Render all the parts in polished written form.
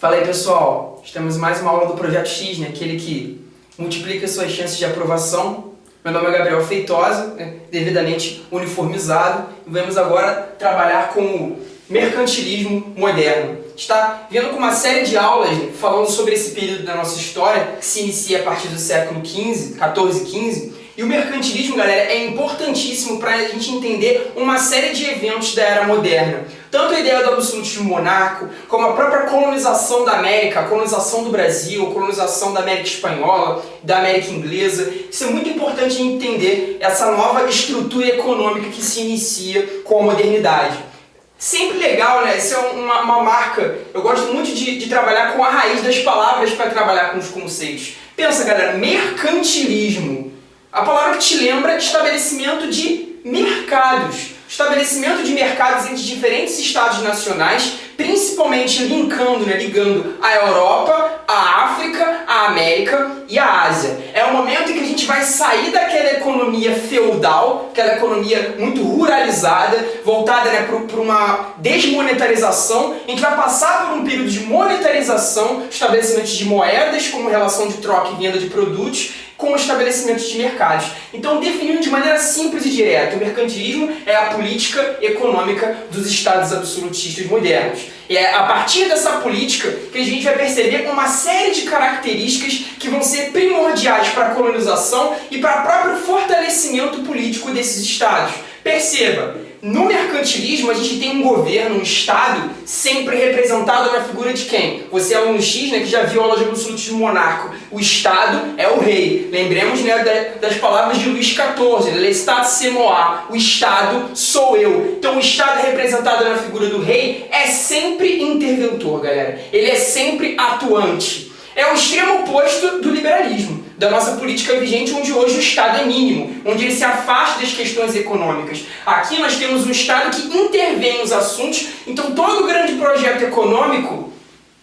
Fala aí, pessoal, estamos em mais uma aula do Projeto X, né? Aquele que multiplica suas chances de aprovação. Meu nome é Gabriel Feitosa, né? Devidamente uniformizado, e vamos agora trabalhar com o mercantilismo moderno. Está vendo com uma série de aulas, né, falando sobre esse período da nossa história, que se inicia a partir do século XIV, 14 e 15, e o mercantilismo, galera, é importantíssimo para a gente entender uma série de eventos da era moderna. Tanto a ideia do absolutismo monárquico, como a própria colonização da América, a colonização do Brasil, a colonização da América Espanhola, da América Inglesa. Isso é muito importante entender essa nova estrutura econômica que se inicia com a modernidade. Sempre legal, né? Isso é uma marca. Eu gosto muito de trabalhar com a raiz das palavras para trabalhar com os conceitos. Pensa, galera, mercantilismo. A palavra que te lembra estabelecimento de mercados. Estabelecimento de mercados entre diferentes estados nacionais, principalmente ligando a Europa, a África, a América e a Ásia. É o momento em que a gente vai sair daquela economia feudal, aquela economia muito ruralizada, voltada, né, para uma desmonetarização. A gente vai passar por um período de monetarização, estabelecimentos de moedas como relação de troca e venda de produtos, com o estabelecimento de mercados. Então, definindo de maneira simples e direta, o mercantilismo é a política econômica dos estados absolutistas modernos. E é a partir dessa política que a gente vai perceber uma série de características que vão ser primordiais para a colonização e para o próprio fortalecimento político desses estados. Perceba, no mercantilismo a gente tem um governo, um Estado, sempre representado na figura de quem? Você é aluno X, né, que já viu a aula de absolutismo monárquico. O Estado é o rei. Lembremos, né, das palavras de Luís XIV, L'État c'est moi. O Estado sou eu. Então o Estado representado na figura do rei é sempre interventor, galera. Ele é sempre atuante. É o extremo oposto do liberalismo, da nossa política vigente, onde hoje o Estado é mínimo, onde ele se afasta das questões econômicas. Aqui nós temos um Estado que intervém nos assuntos, então todo grande projeto econômico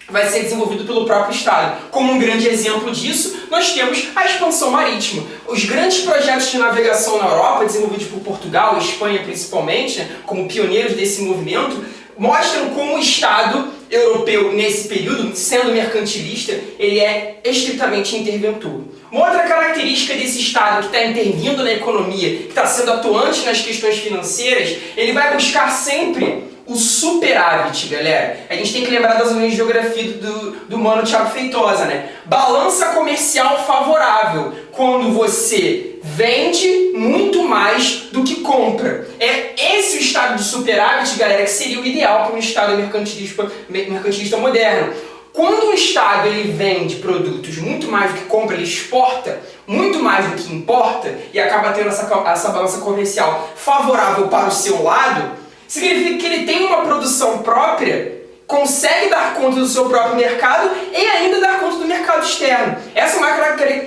vai ser desenvolvido pelo próprio Estado. Como um grande exemplo disso, nós temos a expansão marítima. Os grandes projetos de navegação na Europa, desenvolvidos por Portugal e Espanha principalmente, né, como pioneiros desse movimento, mostram como o Estado europeu, nesse período, sendo mercantilista, ele é estritamente interventor. Uma outra característica desse Estado que está intervindo na economia, que está sendo atuante nas questões financeiras, ele vai buscar sempre o superávit, galera. A gente tem que lembrar das aulas de geografia do mano Thiago Feitosa, né? Balança comercial favorável, quando você vende muito mais do que compra. É esse o estado de superávit, galera, que seria o ideal para um estado mercantilista moderno. Quando um estado ele vende produtos muito mais do que compra, ele exporta muito mais do que importa e acaba tendo essa balança comercial favorável para o seu lado, significa que ele tem uma produção própria, consegue dar conta do seu próprio mercado e ainda dar conta do mercado externo. Essa é uma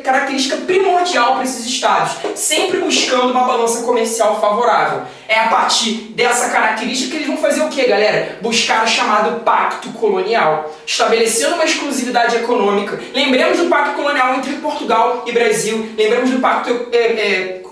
característica primordial para esses estados, sempre buscando uma balança comercial favorável. É a partir dessa característica que eles vão fazer o quê, galera? Buscar o chamado pacto colonial, estabelecendo uma exclusividade econômica. Lembremos do pacto colonial entre Portugal e Brasil, lembremos do pacto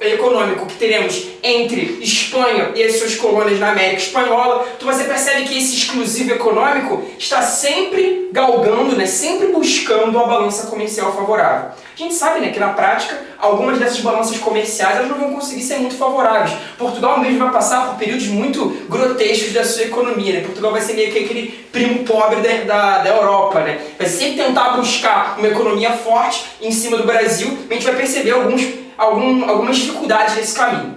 econômico que teremos entre Espanha e as suas colônias na América Espanhola. Então você percebe que esse exclusivo econômico está sempre galgando, né, sempre buscando uma balança comercial favorável. A gente sabe, né, que na prática algumas dessas balanças comerciais elas não vão conseguir ser muito favoráveis. Portugal mesmo vai passar por períodos muito grotescos da sua economia, né? Portugal vai ser meio que aquele primo pobre da Europa, né? Vai sempre tentar buscar uma economia forte em cima do Brasil. A gente vai perceber algumas dificuldades nesse caminho.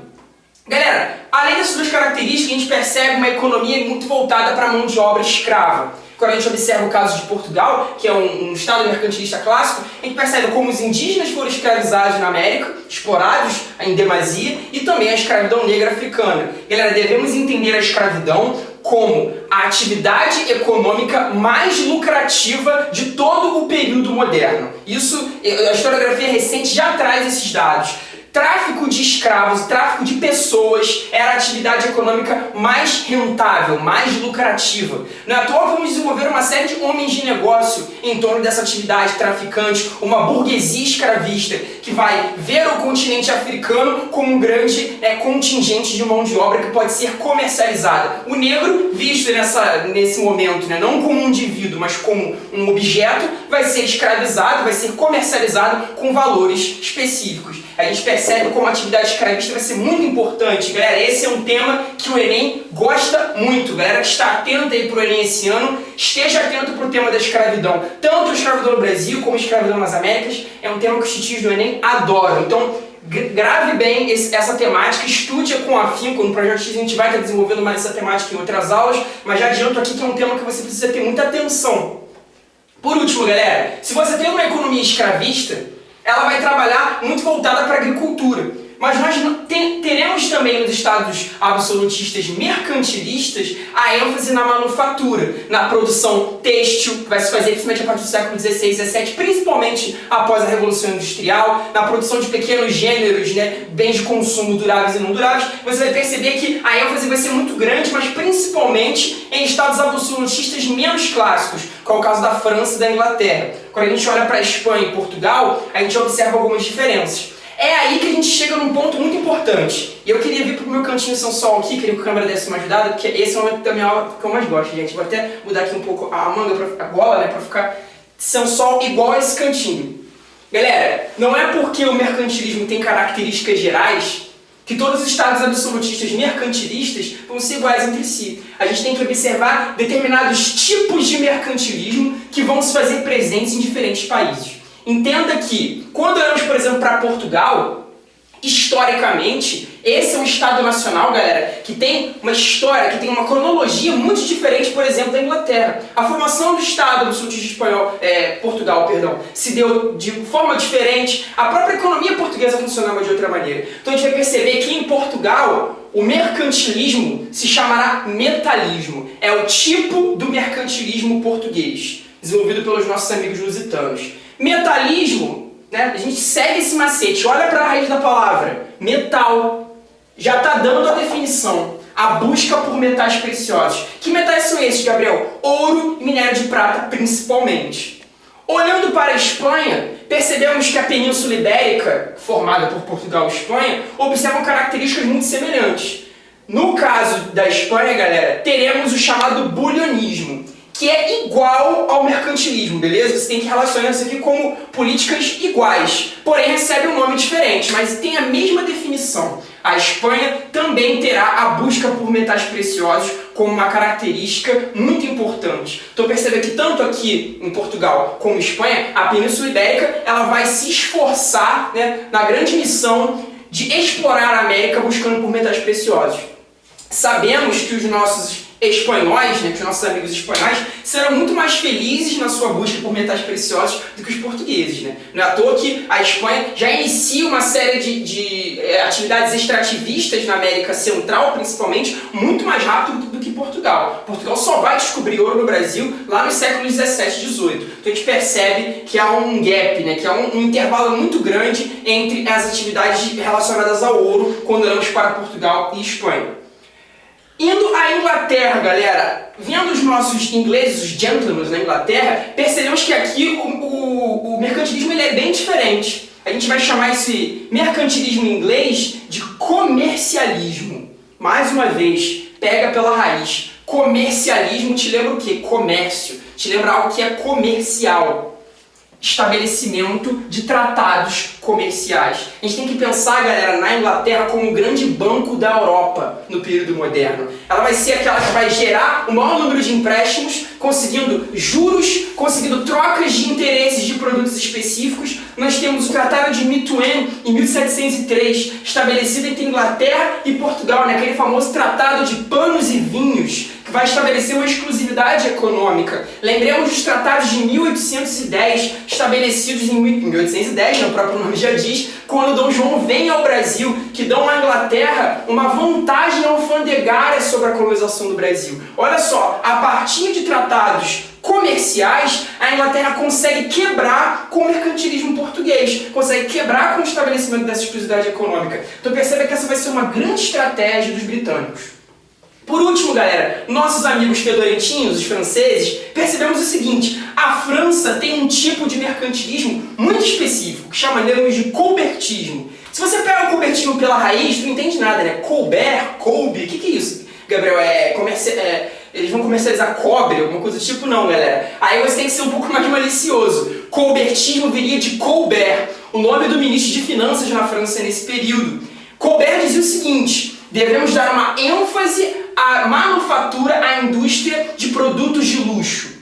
Galera, além dessas duas características, a gente percebe uma economia muito voltada para a mão de obra escrava. Quando a gente observa o caso de Portugal, que é um estado mercantilista clássico, a gente percebe como os indígenas foram escravizados na América, explorados em demasia, e também a escravidão negra africana. Galera, devemos entender a escravidão como a atividade econômica mais lucrativa de todo o período moderno. Isso, a historiografia recente já traz esses dados. Tráfico de escravos, tráfico de pessoas era a atividade econômica mais rentável, mais lucrativa. Não é à toa vamos desenvolver uma série de homens de negócio em torno dessa atividade traficante, uma burguesia escravista, que que vai ver o continente africano como um grande contingente de mão de obra que pode ser comercializada. O negro, visto nesse momento, né, não como um indivíduo, mas como um objeto, vai ser escravizado, vai ser comercializado com valores específicos. A gente percebe como a atividade escravista vai ser muito importante. Galera, esse é um tema que o Enem gosta muito. Galera que está atenta aí para o Enem esse ano, esteja atento para o tema da escravidão. Tanto a escravidão no Brasil como a escravidão nas Américas é um tema que os titios do Enem adoram. Então, grave bem essa temática, estude com afinco. No Projeto X a gente vai estar desenvolvendo mais essa temática em outras aulas, mas já adianto aqui que é um tema que você precisa ter muita atenção. Por último, galera, se você tem uma economia escravista, ela vai trabalhar muito voltada para a agricultura. Mas nós teremos também nos estados absolutistas mercantilistas a ênfase na manufatura, na produção têxtil, que vai se fazer principalmente a partir do século XVI e XVII, principalmente após a Revolução Industrial, na produção de pequenos gêneros, né, bens de consumo duráveis e não duráveis. Você vai perceber que a ênfase vai ser muito grande, mas principalmente em estados absolutistas menos clássicos, como é o caso da França e da Inglaterra. Quando a gente olha para a Espanha e Portugal, a gente observa algumas diferenças. É aí que a gente chega num ponto muito importante. E eu queria vir pro meu cantinho São Sol aqui, queria que a câmera desse uma ajudada, porque esse é o momento da minha aula que eu mais gosto, gente. Vou até mudar aqui um pouco a manga, a gola, né, pra ficar São Sol igual a esse cantinho. Galera, não é porque o mercantilismo tem características gerais que todos os estados absolutistas mercantilistas vão ser iguais entre si. A gente tem que observar determinados tipos de mercantilismo que vão se fazer presentes em diferentes países. Entenda que, quando olhamos, por exemplo, para Portugal, historicamente, esse é um Estado nacional, galera, que tem uma história, que tem uma cronologia muito diferente, por exemplo, da Inglaterra. A formação do Estado absolutista espanhol, Portugal, se deu de forma diferente. A própria economia portuguesa funcionava de outra maneira. Então a gente vai perceber que em Portugal, o mercantilismo se chamará metalismo. É o tipo do mercantilismo português, desenvolvido pelos nossos amigos lusitanos. Metalismo, né? A gente segue esse macete, olha para a raiz da palavra, metal, já está dando a definição, a busca por metais preciosos. Que metais são esses, Gabriel? Ouro e minério de prata, principalmente. Olhando para a Espanha, percebemos que a Península Ibérica, formada por Portugal e Espanha, observam características muito semelhantes. No caso da Espanha, galera, teremos o chamado bulionismo, que é igual ao mercantilismo, beleza? Você tem que relacionar isso aqui como políticas iguais, porém recebe um nome diferente, mas tem a mesma definição. A Espanha também terá a busca por metais preciosos como uma característica muito importante. Então perceba que tanto aqui em Portugal como em Espanha, a Península Ibérica ela vai se esforçar, né, na grande missão de explorar a América buscando por metais preciosos. Sabemos que os nossos espanhóis, né, que os nossos amigos espanhóis, serão muito mais felizes na sua busca por metais preciosos do que os portugueses, né? Não é à toa que a Espanha já inicia uma série de atividades extrativistas na América Central, principalmente, muito mais rápido do que Portugal. Portugal só vai descobrir ouro no Brasil lá nos séculos 17 e 18. Então a gente percebe que há um gap, né, que há um intervalo muito grande entre as atividades relacionadas ao ouro quando olhamos para Portugal e Espanha. Indo à Inglaterra, galera, vendo os nossos ingleses, os gentlemen na Inglaterra, percebemos que aqui o mercantilismo ele é bem diferente. A gente vai chamar esse mercantilismo em inglês de comercialismo. Mais uma vez, pega pela raiz. Comercialismo te lembra o quê? Comércio. Te lembra algo que é comercial. Estabelecimento de tratados comerciais. A gente tem que pensar, galera, na Inglaterra como um grande banco da Europa no período moderno. Ela vai ser aquela que vai gerar o maior número de empréstimos, conseguindo juros, conseguindo trocas de interesses de produtos específicos. Nós temos o Tratado de Methuen, em 1703, estabelecido entre Inglaterra e Portugal, né? Aquele famoso Tratado de Panos e Vinhos, que vai estabelecer uma exclusividade econômica. Lembremos dos tratados de 1810, estabelecidos em 1810, o próprio nome já diz, quando Dom João vem ao Brasil, que dão à Inglaterra uma vantagem alfandegária sobre a colonização do Brasil. Olha só, a partir de tratados comerciais, a Inglaterra consegue quebrar com o mercantilismo português, consegue quebrar com o estabelecimento dessa exclusividade econômica. Então perceba que essa vai ser uma grande estratégia dos britânicos. Por último, galera, nossos amigos fedorentinhos, os franceses, percebemos o seguinte: a França tem um tipo de mercantilismo muito específico, que chamamos de colbertismo. Se você pega o colbertismo pela raiz, tu não entende nada, né? Colbert, Colby, o que é isso, Gabriel? Eles vão comercializar cobre, alguma coisa do tipo? Não, galera. Aí você tem que ser um pouco mais malicioso. Colbertismo viria de Colbert, o nome do ministro de Finanças na França nesse período. Colbert dizia o seguinte: devemos dar uma ênfase à manufatura, à indústria de produtos de luxo.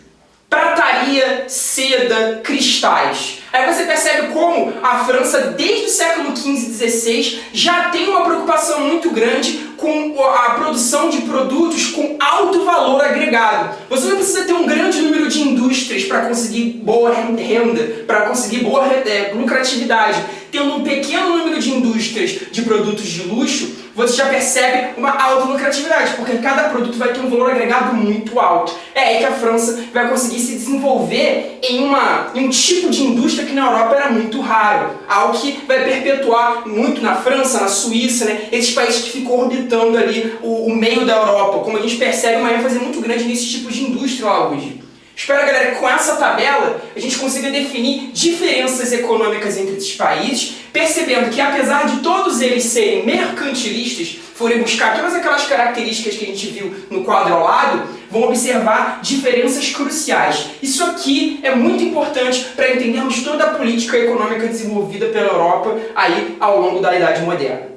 Prataria, seda, cristais. Aí você percebe como a França, desde o século XV e XVI, já tem uma preocupação muito grande com a produção de produtos com alto valor agregado. Você não precisa ter um grande número de indústrias para conseguir boa renda, para conseguir boa lucratividade. Tendo um pequeno número de indústrias de produtos de luxo, você já percebe uma alta lucratividade, porque cada produto vai ter um valor agregado muito alto. É aí que a França vai conseguir se desenvolver em um tipo de indústria que na Europa era muito raro. Algo que vai perpetuar muito na França, na Suíça, né? Esses países que ficam orbitando ali o meio da Europa. Como a gente percebe, uma ênfase muito grande nesse tipo de indústria, Augusto. Espero, galera, que com essa tabela a gente consiga definir diferenças econômicas entre esses países, percebendo que apesar de todos eles serem mercantilistas, forem buscar todas aquelas características que a gente viu no quadro ao lado, vão observar diferenças cruciais. Isso aqui é muito importante para entendermos toda a política econômica desenvolvida pela Europa aí ao longo da Idade Moderna.